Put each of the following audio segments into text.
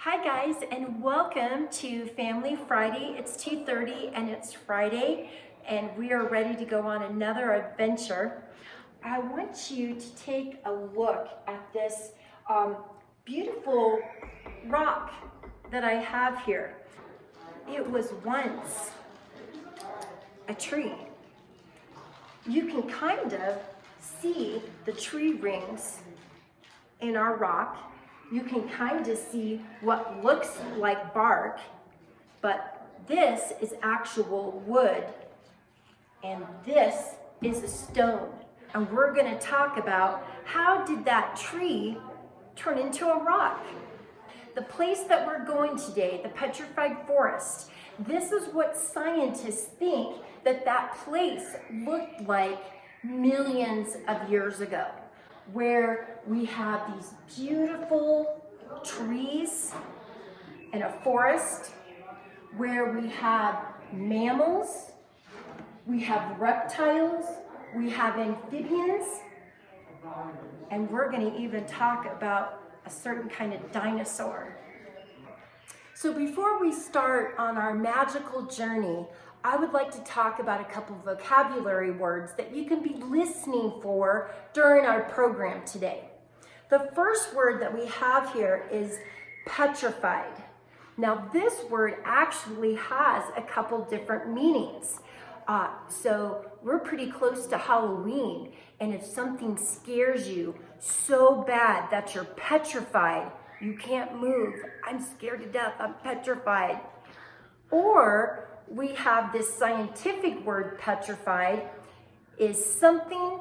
Hi guys, and welcome to Family Friday. It's 2:30 and it's Friday and we are ready to go on another adventure. I want you to take a look at this beautiful rock that I have here. It was once a tree. You can kind of see the tree rings in our rock. You can kind of see what looks like bark, but this is actual wood, and this is a stone. And we're going to talk about how did that tree turn into a rock. The place that we're going today, the Petrified Forest, this is what scientists think that place looked like millions of years ago, where we have these beautiful trees and a forest, where we have mammals, we have reptiles, we have amphibians, and we're going to even talk about a certain kind of dinosaur. So before we start on our magical journey, I would like to talk about a couple of vocabulary words that you can be listening for during our program today. The first word that we have here is petrified. Now this word actually has a couple different meanings. So we're pretty close to Halloween, and if something scares you so bad that you're petrified, you can't move. I'm scared to death, I'm petrified. Or we have this scientific word petrified is something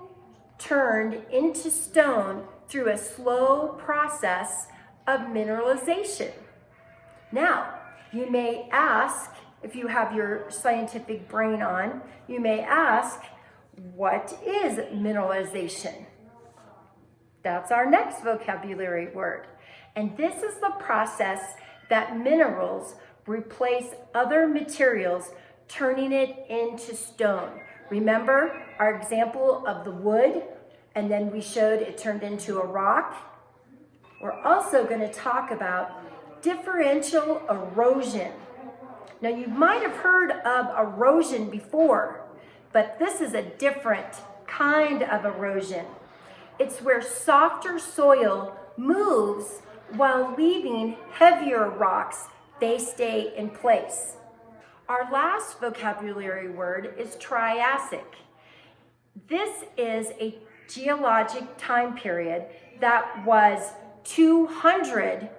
turned into stone through a slow process of mineralization. Now, you may ask, if you have your scientific brain on, you may ask, what is mineralization? That's our next vocabulary word. And this is the process that minerals replace other materials, turning it into stone. Remember our example of the wood, and then we showed it turned into a rock? We're also going to talk about differential erosion. Now you might have heard of erosion before, but this is a different kind of erosion. It's where softer soil moves while leaving heavier rocks. They stay in place. Our last vocabulary word is Triassic. This is a geologic time period that was 200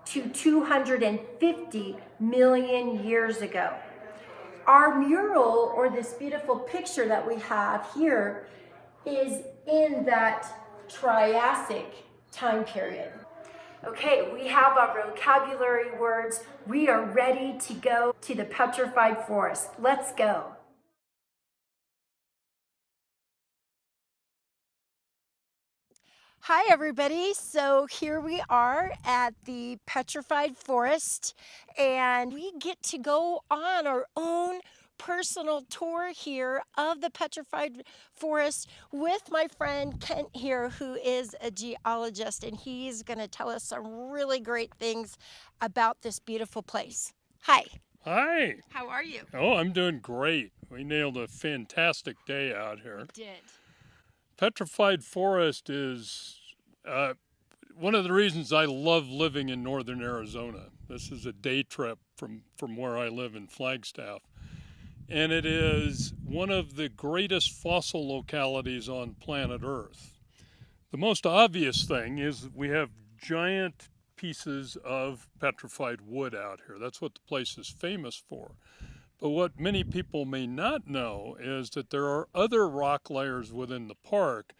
to 250 million years ago. Our mural, or this beautiful picture that we have here, is in that Triassic time period. Okay, we have our vocabulary words. We are ready to go to the Petrified Forest. Let's go. Hi everybody, so here we are at the Petrified Forest, and we get to go on our own personal tour here of the Petrified Forest with my friend Kent here, who is a geologist, and he's going to tell us some really great things about this beautiful place. Hi. Hi. How are you? Oh, I'm doing great. We nailed a fantastic day out here. We did. Petrified Forest is one of the reasons I love living in northern Arizona. This is a day trip from where I live in Flagstaff. And it is one of the greatest fossil localities on planet Earth. The most obvious thing is we have giant pieces of petrified wood out here. That's what the place is famous for. But what many people may not know is that there are other rock layers within the park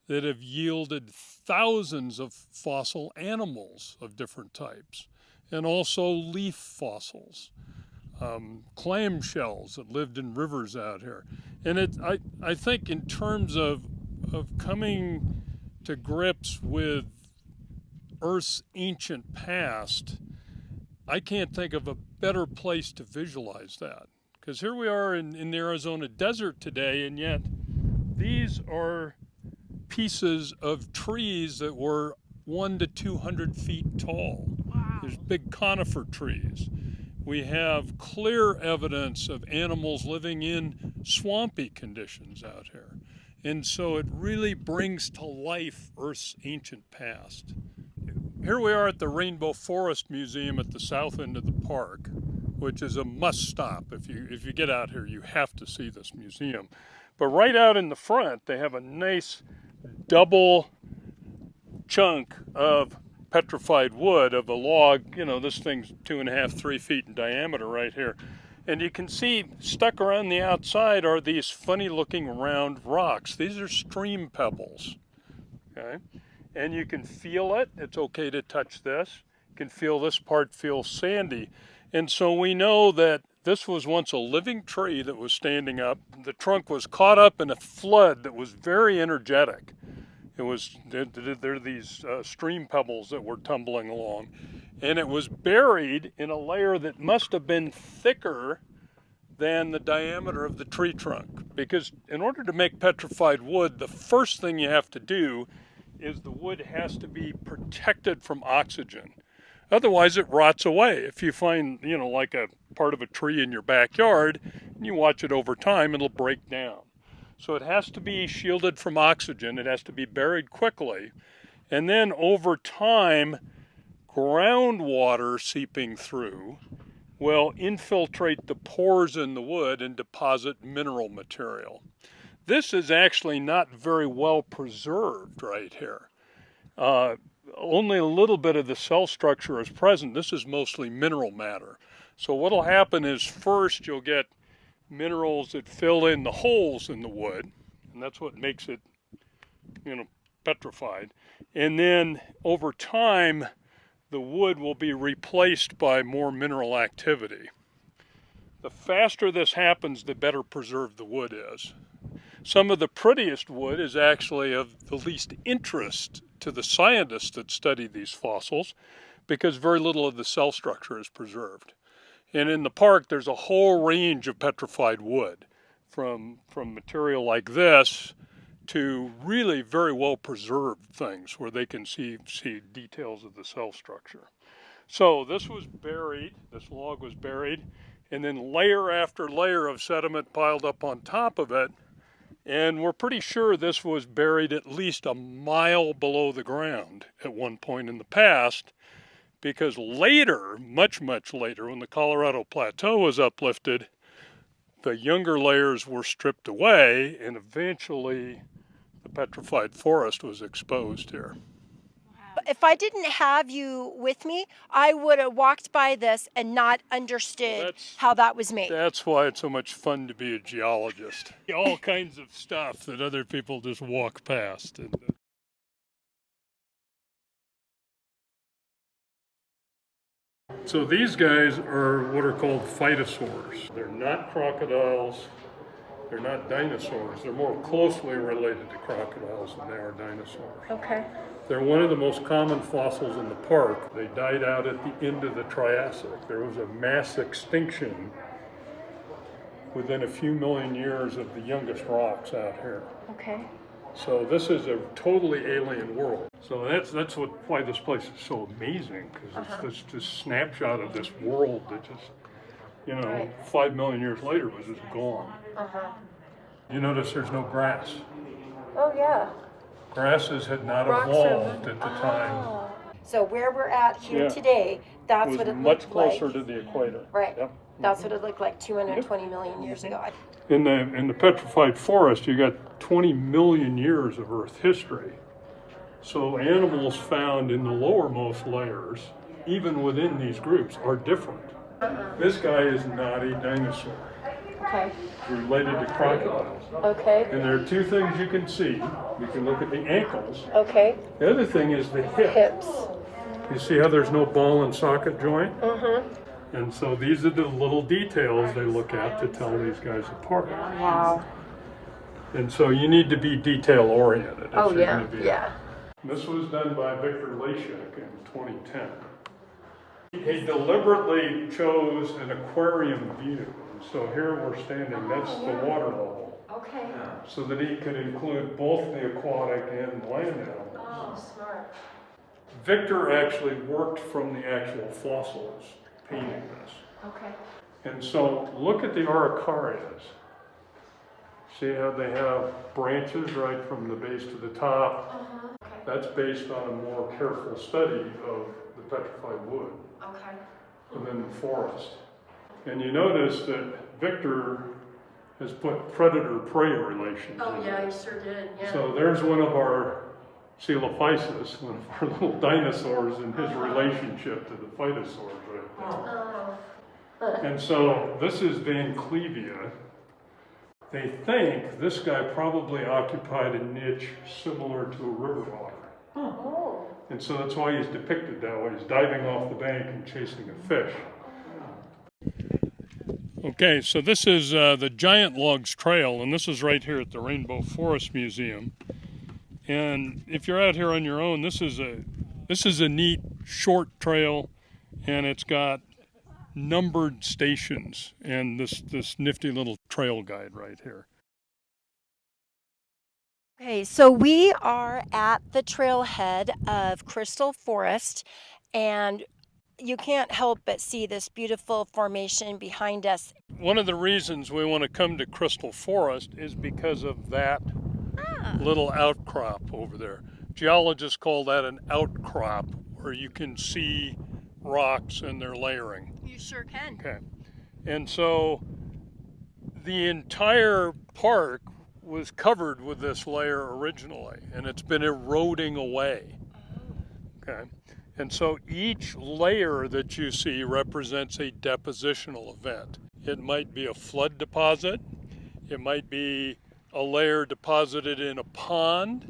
that have yielded thousands of fossil animals of different types, and also leaf fossils, clam shells that lived in rivers out here. And I think in terms of coming to grips with Earth's ancient past, I can't think of a better place to visualize that. Because here we are in the Arizona desert today, and yet these are pieces of trees that were 100 to 200 feet tall. Wow. There's big conifer trees. We have clear evidence of animals living in swampy conditions out here. And so it really brings to life Earth's ancient past. Here we are at the Rainbow Forest Museum at the south end of the park, which is a must stop. If you get out here, you have to see this museum. But right out in the front, they have a nice double chunk of petrified wood of a log. You know, this thing's 2.5, 3 feet in diameter right here. And you can see stuck around the outside are these funny looking round rocks. These are stream pebbles, okay? And you can feel it. It's okay to touch this. You can feel this part feels sandy. And so we know that this was once a living tree that was standing up. The trunk was caught up in a flood that was very energetic. There are these stream pebbles that were tumbling along, and it was buried in a layer that must have been thicker than the diameter of the tree trunk. Because in order to make petrified wood, the first thing you have to do is the wood has to be protected from oxygen. Otherwise, it rots away. If you find, you know, like a part of a tree in your backyard, and you watch it over time, it'll break down. So it has to be shielded from oxygen. It has to be buried quickly. And then over time, groundwater seeping through will infiltrate the pores in the wood and deposit mineral material. This is actually not very well preserved right here. Only a little bit of the cell structure is present. This is mostly mineral matter. So what'll happen is first you'll get minerals that fill in the holes in the wood, and that's what makes it, you know, petrified. And then over time, the wood will be replaced by more mineral activity. The faster this happens, the better preserved the wood is. Some of the prettiest wood is actually of the least interest to the scientists that study these fossils because very little of the cell structure is preserved. And in the park, there's a whole range of petrified wood, from material like this to really very well preserved things where they can see details of the cell structure. So this was buried, this log was buried, and then layer after layer of sediment piled up on top of it. And we're pretty sure this was buried at least a mile below the ground at one point in the past, because later, much, much later, when the Colorado Plateau was uplifted, the younger layers were stripped away, and eventually the petrified forest was exposed here. If I didn't have you with me, I would have walked by this and not understood how that was made. That's why it's so much fun to be a geologist. All kinds of stuff that other people just walk past. So these guys are what are called phytosaurs. They're not crocodiles, they're not dinosaurs. They're more closely related to crocodiles than they are dinosaurs. Okay. They're one of the most common fossils in the park. They died out at the end of the Triassic. There was a mass extinction within a few million years of the youngest rocks out here. Okay. So this is a totally alien world. So that's why this place is so amazing, because it's this snapshot of this world that just, you know, 5 million years later was just gone. You notice there's no grass. Oh yeah. Grasses had not evolved at the time. So where we're at here today, that's what it looked like. Much closer to the equator. Right. Yep. That's what it looked like 220 million years ago. In the petrified forest, you got 20 million years of Earth history. So animals found in the lowermost layers, even within these groups, are different. This guy is not a dinosaur. Okay. Related to crocodiles. Okay. And there are two things you can see. You can look at the ankles. Okay. The other thing is the hip. Hips. You see how there's no ball and socket joint? And so these are the little details they look at to tell these guys apart. Wow. And so you need to be detail oriented. Oh yeah, yeah. This was done by Victor Leshek in 2010. He deliberately chose an aquarium view. So here we're standing, that's the water level. Okay. So that he could include both the aquatic and land animals. Oh, smart. Victor actually worked from the actual fossils painting this. Okay. And so look at the araucarias. See how they have branches right from the base to the top? Okay. That's based on a more careful study of the petrified wood. Okay. And then the forest. And you notice that Victor has put predator-prey relations Oh in yeah, there. you sure did. Yeah. So there's one of our Coelophysis, one of our little dinosaurs, and his relationship to the phytosaurs right there. Oh. And so this is Van Clevia. They think this guy probably occupied a niche similar to a river otter. Oh. And so that's why he's depicted that way. He's diving off the bank and chasing a fish. Okay, so this is the Giant Logs Trail, and this is right here at the Rainbow Forest Museum. And if you're out here on your own, this is a neat short trail, and it's got numbered stations and this nifty little trail guide right here. Okay, so we are at the trailhead of Crystal Forest, and you can't help but see this beautiful formation behind us. One of the reasons we want to come to Crystal Forest is because of that little outcrop over there. Geologists call that an outcrop, where you can see rocks and their layering. You sure can. Okay. And so the entire park was covered with this layer originally, and it's been eroding away. Okay. And so each layer that you see represents a depositional event. It might be a flood deposit. It might be a layer deposited in a pond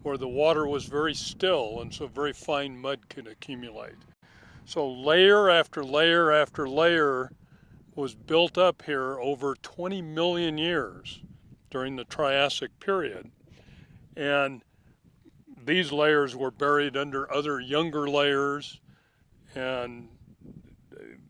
where the water was very still, and so very fine mud can accumulate. So layer after layer after layer was built up here over 20 million years during the Triassic period. And these layers were buried under other younger layers, and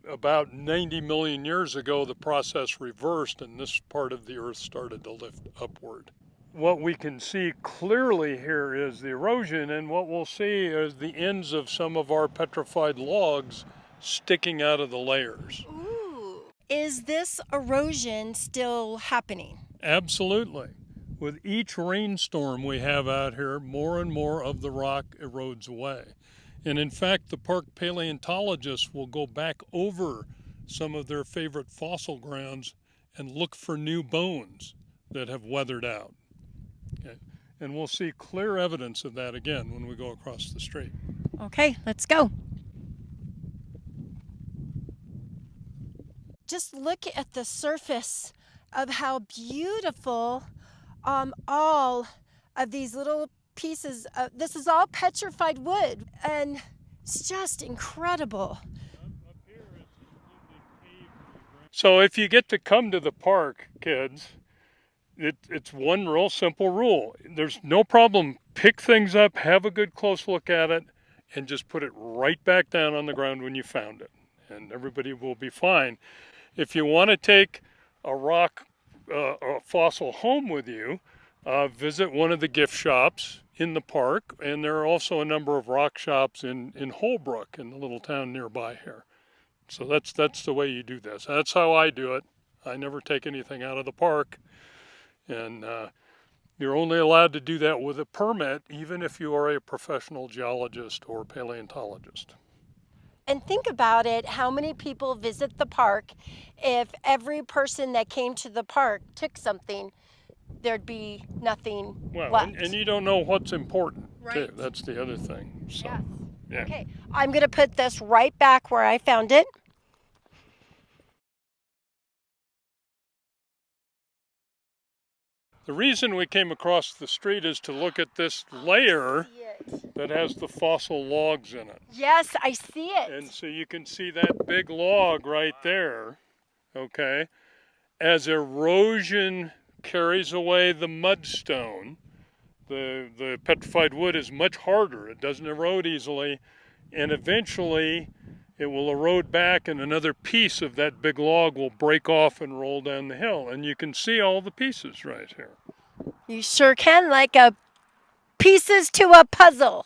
about 90 million years ago the process reversed and this part of the earth started to lift upward. What we can see clearly here is the erosion, and what we'll see is the ends of some of our petrified logs sticking out of the layers. Ooh. Is this erosion still happening? Absolutely. With each rainstorm we have out here, more and more of the rock erodes away. And in fact, the park paleontologists will go back over some of their favorite fossil grounds and look for new bones that have weathered out. Okay. And we'll see clear evidence of that again when we go across the street. Okay, let's go. Just look at the surface of how beautiful all of these little pieces of, this is all petrified wood, and it's just incredible. So if you get to come to the park, kids, it's one real simple rule. There's no problem. Pick things up, have a good close look at it, and just put it right back down on the ground when you found it, and everybody will be fine. If you want to take a rock, a fossil home with you, visit one of the gift shops in the park, and there are also a number of rock shops in Holbrook, in the little town nearby here. So that's the way you do this. That's how I do it. I never take anything out of the park, and you're only allowed to do that with a permit, even if you are a professional geologist or paleontologist. And think about it, how many people visit the park? If every person that came to the park took something, there'd be nothing left. And you don't know what's important, right. too. That's the other thing. So, Yes. yeah. Okay, I'm going to put this right back where I found it. The reason we came across the street is to look at this layer that has the fossil logs in it. Yes, I see it. And so you can see that big log right there, okay? As erosion carries away the mudstone, the petrified wood is much harder. It doesn't erode easily, and eventually it will erode back and another piece of that big log will break off and roll down the hill. And you can see all the pieces right here. You sure can, like a pieces to a puzzle.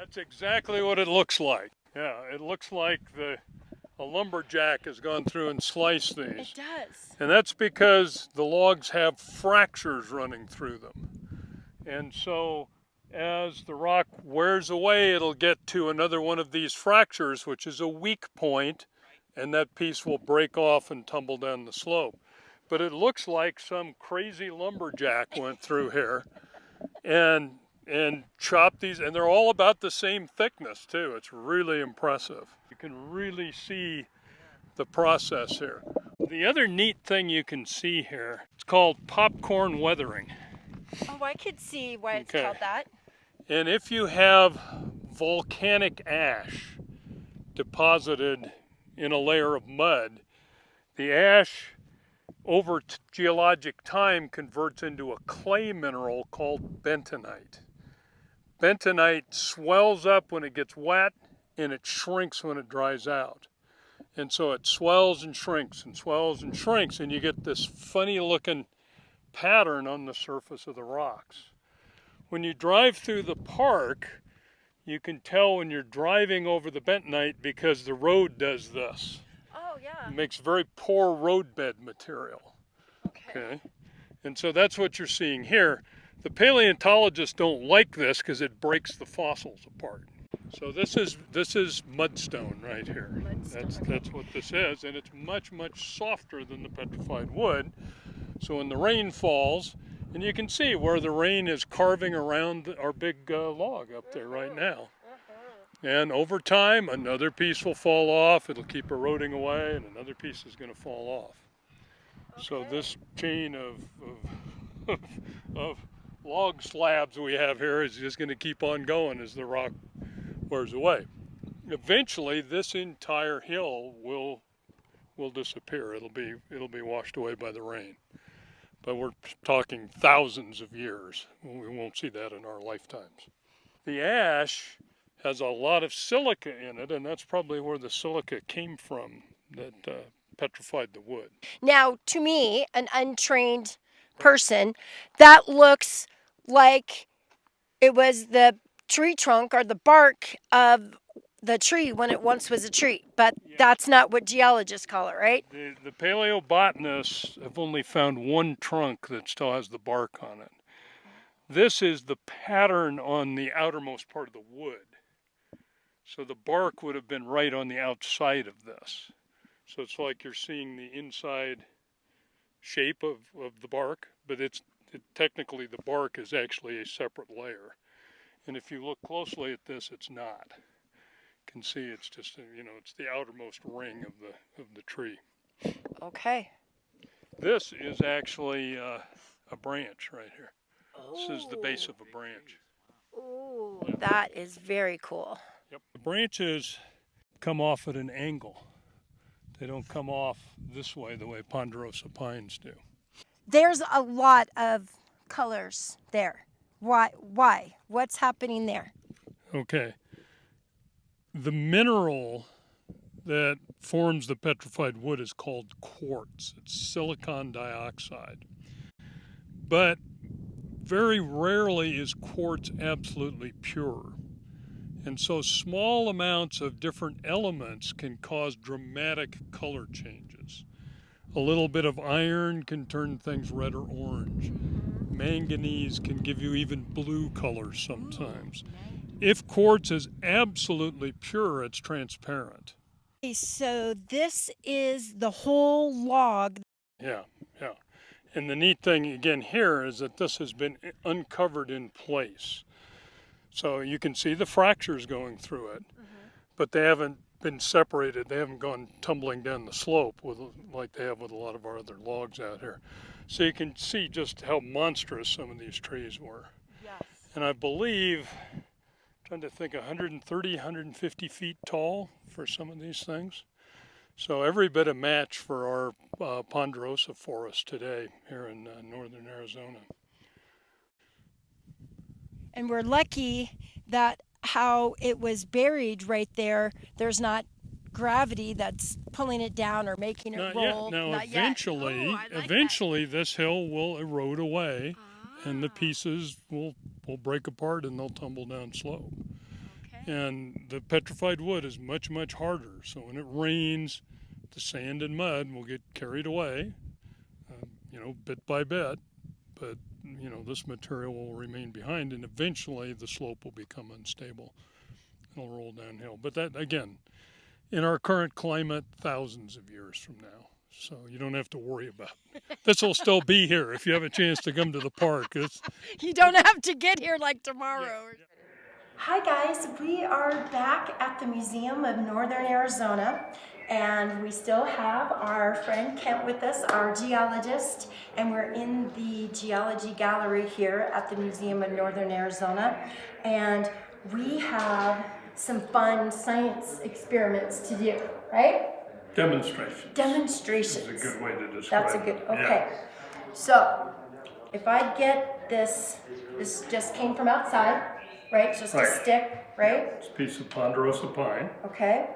That's exactly what it looks like. Yeah, it looks like a lumberjack has gone through and sliced these. It does. And that's because the logs have fractures running through them. And so as the rock wears away, it'll get to another one of these fractures, which is a weak point, and that piece will break off and tumble down the slope. But it looks like some crazy lumberjack went through here and chopped these, and they're all about the same thickness too. It's really impressive. You can really see the process here. The other neat thing you can see here, it's called popcorn weathering. Oh, I could see why it's called that. And if you have volcanic ash deposited in a layer of mud, the ash over geologic time converts into a clay mineral called bentonite. Bentonite swells up when it gets wet and it shrinks when it dries out. And so it swells and shrinks and swells and shrinks, and you get this funny looking pattern on the surface of the rocks. When you drive through the park, you can tell when you're driving over the bentonite because the road does this. Oh, yeah. It makes very poor roadbed material. Okay. And so that's what you're seeing here. The paleontologists don't like this because it breaks the fossils apart. So this is mudstone right here. That's what this is, and it's much softer than the petrified wood. So when the rain falls, and you can see where the rain is carving around our big log up there right now. And over time, another piece will fall off. It'll keep eroding away, and another piece is going to fall off. Okay. So this chain of log slabs we have here is just going to keep on going as the rock wears away. Eventually, this entire hill will disappear. It'll be washed away by the rain. But we're talking thousands of years. We won't see that in our lifetimes. The ash has a lot of silica in it, and that's probably where the silica came from that petrified the wood. Now, to me, an untrained person, that looks like it was the tree trunk or the bark of the tree when it once was a tree, but that's not what geologists call it, right? The paleobotanists have only found one trunk that still has the bark on it. This is the pattern on the outermost part of the wood. So the bark would have been right on the outside of this. So it's like you're seeing the inside shape of the bark, but technically the bark is actually a separate layer. And if you look closely at this, it's not. You can see it's just, it's the outermost ring of the tree. Okay. This is actually a branch right here. Oh. This is the base of a branch. Oh, yeah. That is very cool. Yep. The branches come off at an angle. They don't come off this way the way ponderosa pines do. There's a lot of colors there. Why? What's happening there? Okay. The mineral that forms the petrified wood is called quartz. It's silicon dioxide. But very rarely is quartz absolutely pure. And so small amounts of different elements can cause dramatic color changes. A little bit of iron can turn things red or orange. Manganese can give you even blue colors sometimes. If quartz is absolutely pure, it's transparent. So this is the whole log. Yeah. And the neat thing again here is that this has been uncovered in place. So you can see the fractures going through it, but they haven't been separated. They haven't gone tumbling down the slope like they have with a lot of our other logs out here. So you can see just how monstrous some of these trees were. Yes. And I believe, I'm trying to think, 130, 150 feet tall for some of these things. So every bit a match for our ponderosa forest today here in northern Arizona. And we're lucky that how it was buried right there, there's not gravity that's pulling it down or making it roll. Now not eventually, yet. eventually this hill will erode away and the pieces will break apart and they'll tumble down slope. Okay. And the petrified wood is much, much harder. So when it rains, the sand and mud will get carried away, bit by bit. But, this material will remain behind, and eventually the slope will become unstable. It'll roll downhill. But that, again, in our current climate, thousands of years from now. So you don't have to worry about it. This will still be here if you have a chance to come to the park. You don't have to get here like tomorrow. Yeah. Hi guys, we are back at the Museum of Northern Arizona, and we still have our friend Kent with us, our geologist, and we're in the Geology Gallery here at the Museum of Northern Arizona, and we have some fun science experiments to do, right? Demonstrations. Demonstrations. That's a good way to describe That's a good, it. okay. Yeah. So, if I get this just came from outside, right? It's just Right. a stick, right? It's a piece of ponderosa pine. Okay.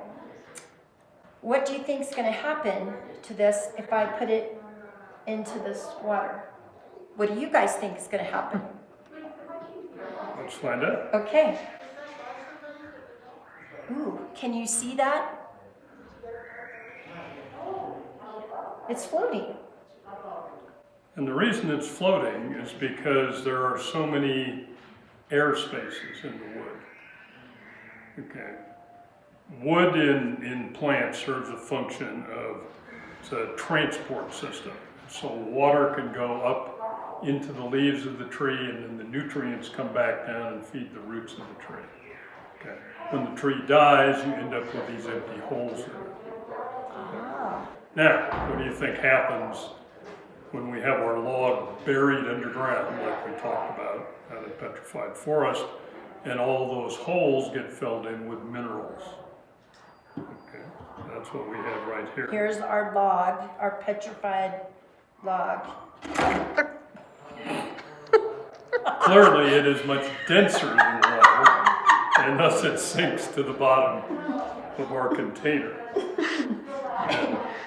What do you think is going to happen to this if I put it into this water? What do you guys think is going to happen? Let's find out. Okay. Ooh, can you see that? It's floating. And the reason it's floating is because there are so many air spaces in the wood. Okay. Wood in plants serves a function of, it's a transport system. So water can go up into the leaves of the tree, and then the nutrients come back down and feed the roots of the tree. Okay. When the tree dies, you end up with these empty holes in it. Now, what do you think happens when we have our log buried underground, like we talked about out at Petrified Forest, and all those holes get filled in with minerals? Okay, that's what we have right here. Here's our log, our petrified log. Clearly, it is much denser than water, and thus it sinks to the bottom of our container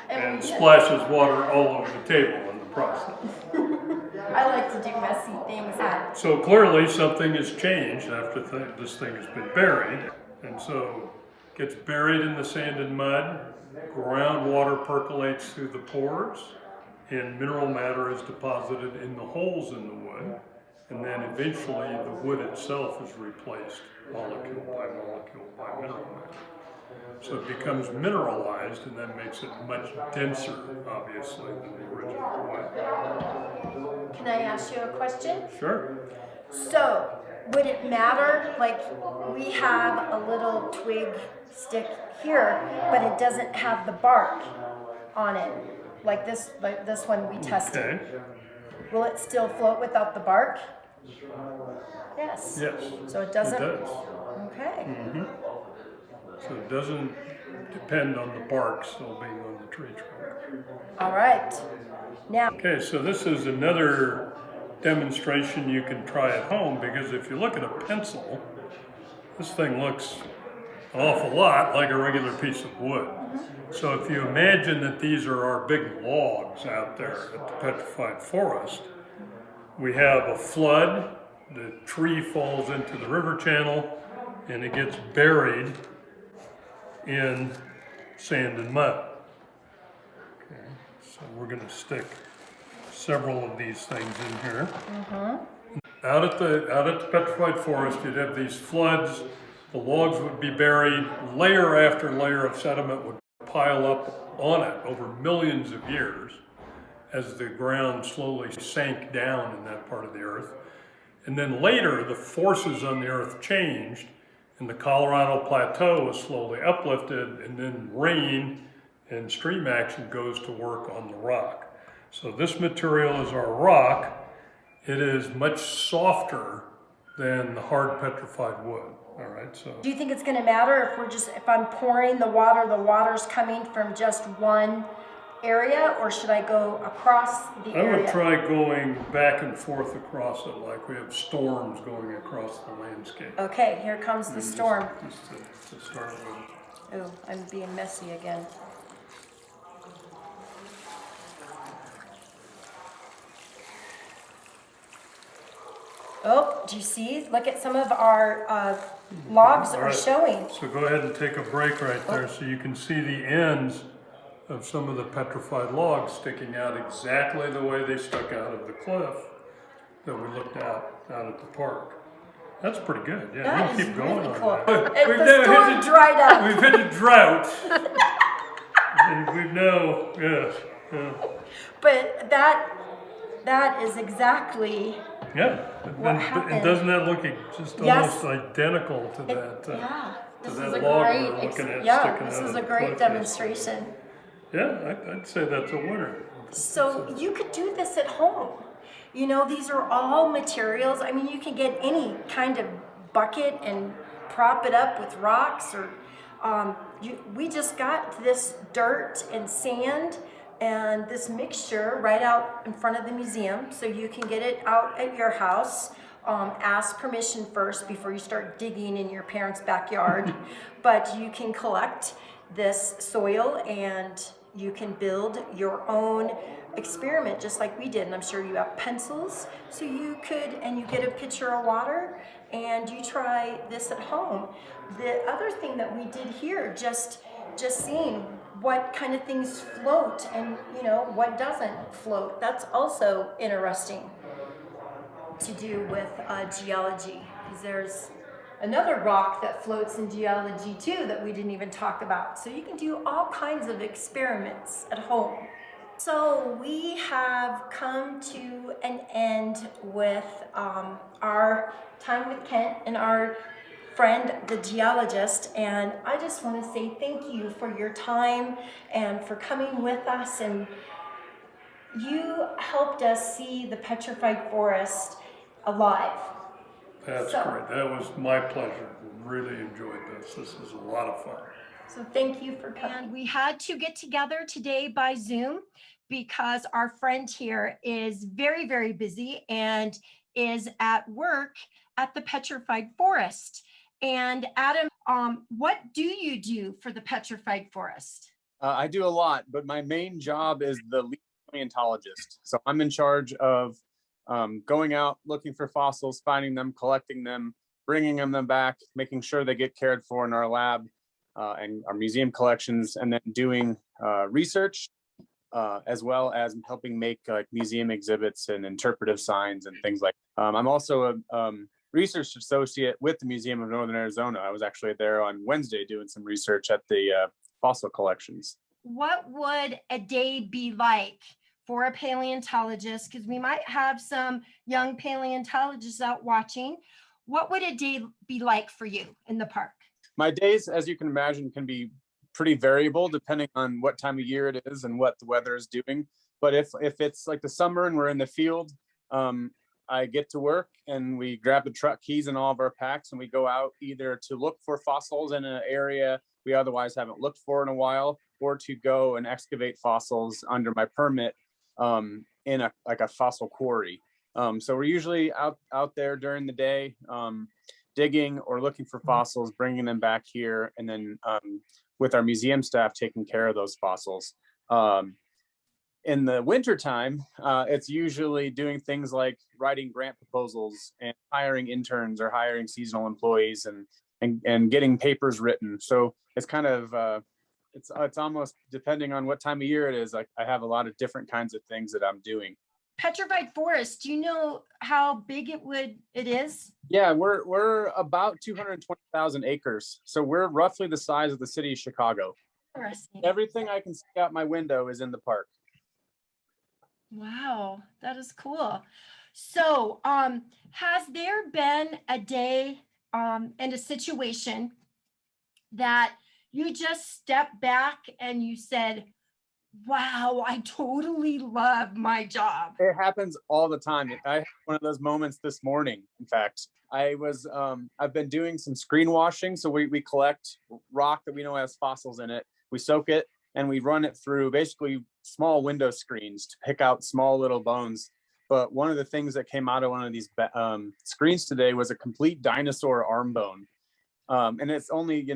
and splashes water all over the table in the process. I like to do messy things. So clearly something has changed after this thing has been buried, and so it gets buried in the sand and mud, groundwater percolates through the pores, and mineral matter is deposited in the holes in the wood, and then eventually the wood itself is replaced molecule by molecule by mineral matter. So it becomes mineralized, and that makes it much denser, obviously, than the original wood. Can I ask you a question? Sure. So, would it matter, like, we have a little twig stick here, but it doesn't have the bark on it, like this one we tested. Okay. Will it still float without the bark? Yes. Yes. So it doesn't? It does. Okay. Mm-hmm. So it doesn't depend on the bark still being on the tree trunk. All right. Now. Okay, so this is another demonstration you can try at home, because if you look at a pencil, this thing looks an awful lot like a regular piece of wood. So if you imagine that these are our big logs out there at the Petrified Forest, we have a flood, the tree falls into the river channel, and it gets buried in sand and mud. Okay, so we're going to stick several of these things in here. Out at the Petrified Forest, you'd have these floods. The logs would be buried. Layer after layer of sediment would pile up on it over millions of years as the ground slowly sank down in that part of the earth. And then later, the forces on the earth changed, and the Colorado Plateau was slowly uplifted, and then rain and stream action goes to work on the rock. So this material is our rock. It is much softer than the hard petrified wood. All right, so. Do you think it's going to matter if I'm pouring the water's coming from just one area, or should I go across the area? I would try going back and forth across it, like we have storms going across the landscape. Okay, here comes the storm. Just to start with. Ooh, I'm being messy again. Oh, do you see? Look at some of our logs All are right. showing. So go ahead and take a break right there so you can see the ends of some of the petrified logs sticking out exactly the way they stuck out of the cliff that we looked out at the park. That's pretty good. Yeah, That you is can keep going really on cool. that. The storm dried up. We've hit a drought. And we've now, yeah. But that is exactly Yeah, what and happened. doesn't that look just Yes. almost identical to that? Yeah, To this is that a log great, we're looking at yeah, sticking this out is of a the great cliff demonstration. Yeah, I'd say that's a winner. So you could do this at home. You know, these are all materials. I mean, you can get any kind of bucket and prop it up with rocks, or we just got this dirt and sand and this mixture right out in front of the museum, so you can get it out at your house. Ask permission first before you start digging in your parents' backyard. But you can collect this soil and you can build your own experiment just like we did. And I'm sure you have pencils, so you could, and you get a pitcher of water and you try this at home. The other thing that we did here, just seeing what kind of things float and what doesn't float, that's also interesting to do with geology, because there's another rock that floats in geology too that we didn't even talk about. So you can do all kinds of experiments at home. So we have come to an end with our time with Kent and our friend, the geologist, and I just want to say thank you for your time and for coming with us, and you helped us see the Petrified Forest alive. That's great. That was my pleasure. Really enjoyed this. This is a lot of fun. So thank you for coming. And we had to get together today by Zoom because our friend here is very, very busy and is at work at the Petrified Forest. And Adam, what do you do for the Petrified Forest? I do a lot, but my main job is the lead paleontologist. So I'm in charge of going out, looking for fossils, finding them, collecting them, bringing them back, making sure they get cared for in our lab and our museum collections, and then doing research as well as helping make museum exhibits and interpretive signs and things like that. I'm also a research associate with the Museum of Northern Arizona. I was actually there on Wednesday doing some research at the fossil collections. What would a day be like for a paleontologist? Because we might have some young paleontologists out watching. What would a day be like for you in the park? My days, as you can imagine, can be pretty variable depending on what time of year it is and what the weather is doing. But if it's like the summer and we're in the field, I get to work and we grab the truck keys and all of our packs and we go out either to look for fossils in an area we otherwise haven't looked for in a while, or to go and excavate fossils under my permit in a fossil quarry. So we're usually out there during the day, digging or looking for fossils, bringing them back here, and then with our museum staff taking care of those fossils. In the wintertime, it's usually doing things like writing grant proposals and hiring interns or hiring seasonal employees and getting papers written. So it's kind of, it's almost depending on what time of year it is. Like I have a lot of different kinds of things that I'm doing. Petrified Forest, do you know how big it is? Yeah, we're about 220,000 acres. So we're roughly the size of the city of Chicago. Interesting. Everything I can see out my window is in the park. Wow, that is cool. So, has there been a day and a situation that you just stepped back and you said, wow, I totally love my job? It happens all the time. I had one of those moments this morning. In fact, I've been doing some screen washing. So we collect rock that we know has fossils in it. We soak it and we run it through basically small window screens to pick out small little bones. But one of the things that came out of one of these screens today was a complete dinosaur arm bone. And it's only,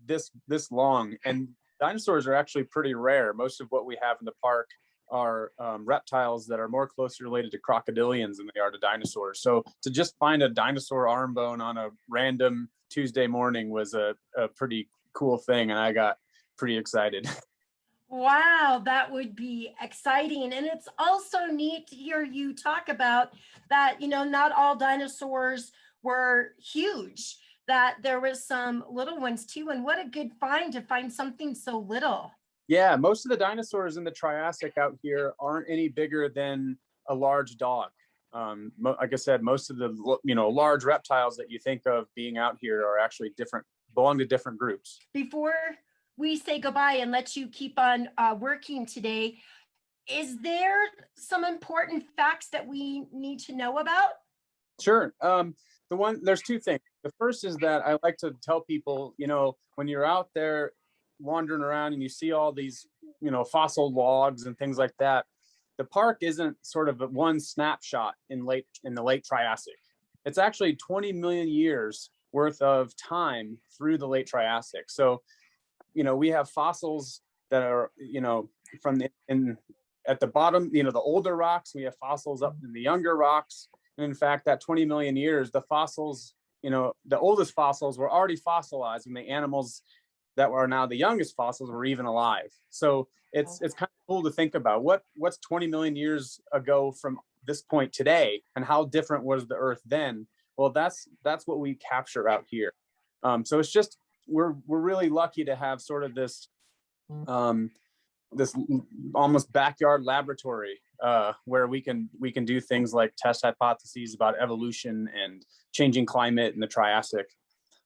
this long. And dinosaurs are actually pretty rare. Most of what we have in the park are reptiles that are more closely related to crocodilians than they are to dinosaurs. So to just find a dinosaur arm bone on a random Tuesday morning was a pretty cool thing, and I got pretty excited. Wow, that would be exciting. And it's also neat to hear you talk about that, not all dinosaurs were huge, that there was some little ones too. And what a good find to find something so little. Yeah, most of the dinosaurs in the Triassic out here aren't any bigger than a large dog. Like I said, most of the large reptiles that you think of being out here are actually belong to different groups. Before we say goodbye and let you keep on working today, is there some important facts that we need to know about? Sure. There's two things. The first is that I like to tell people, when you're out there wandering around and you see all these, fossil logs and things like that, the park isn't sort of one snapshot in the late Triassic. It's actually 20 million years worth of time through the late Triassic. So, we have fossils that are, at the bottom, the older rocks. We have fossils up in the younger rocks. And in fact, that 20 million years, the fossils, the oldest fossils were already fossilized, and the animals that are now the youngest fossils were even alive. So it's kind of cool to think about what's 20 million years ago from this point today, and how different was the Earth then? Well, that's what we capture out here. So it's just we're really lucky to have sort of this this almost backyard laboratory where we can do things like test hypotheses about evolution and changing climate in the Triassic.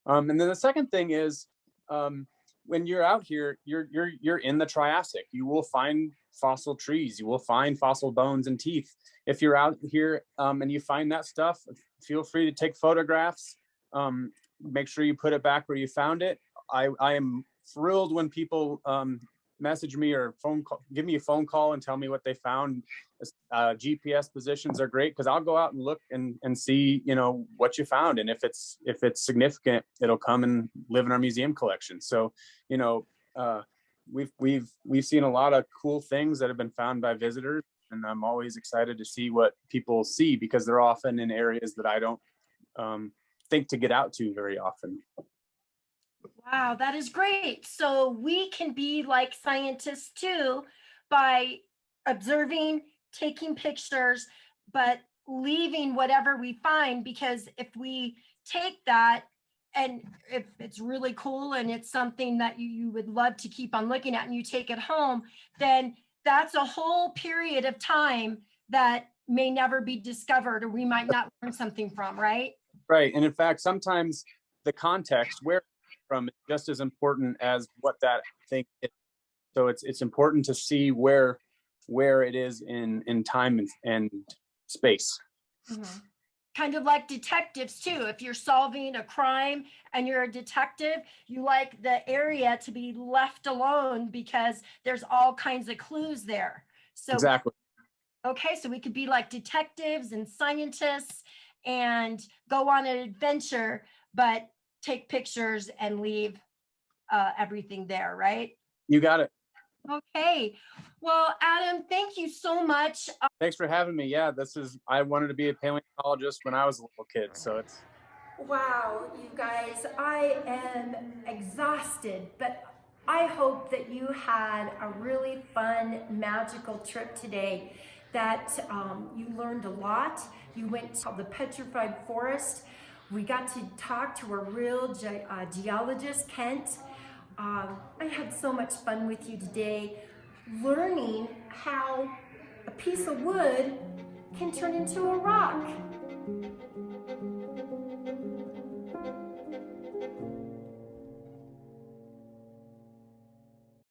And then the second thing is, when you're out here, you're in the Triassic. You will find fossil trees. You will find fossil bones and teeth. If you're out here and you find that stuff, feel free to take photographs. Make sure you put it back where you found it. I am thrilled when people message me or give me a phone call and tell me what they found. GPS positions are great because I'll go out and look and see, what you found. And if it's significant, it'll come and live in our museum collection. So, we've seen a lot of cool things that have been found by visitors, and I'm always excited to see what people see, because they're often in areas that I don't think to get out to very often. Wow, that is great. So we can be like scientists too by observing, taking pictures, but leaving whatever we find, because if we take that and if it's really cool and it's something that you would love to keep on looking at and you take it home, then that's a whole period of time that may never be discovered, or we might not learn something from, right? Right. And in fact, sometimes the context where from is just as important as what that thing is. So it's important to see where it is in time and space. Mm-hmm. Kind of like detectives too. If you're solving a crime and you're a detective, you like the area to be left alone because there's all kinds of clues there. So exactly. Okay, so we could be like detectives and scientists and go on an adventure, but take pictures and leave everything there, right? You got it. Okay. Well, Adam, thank you so much. Thanks for having me. Yeah, I wanted to be a paleontologist when I was a little kid, so it's. Wow, you guys, I am exhausted, but I hope that you had a really fun, magical trip today, that you learned a lot. You went to the Petrified Forest. We got to talk to a real geologist, Kent. I had so much fun with you today, learning how a piece of wood can turn into a rock.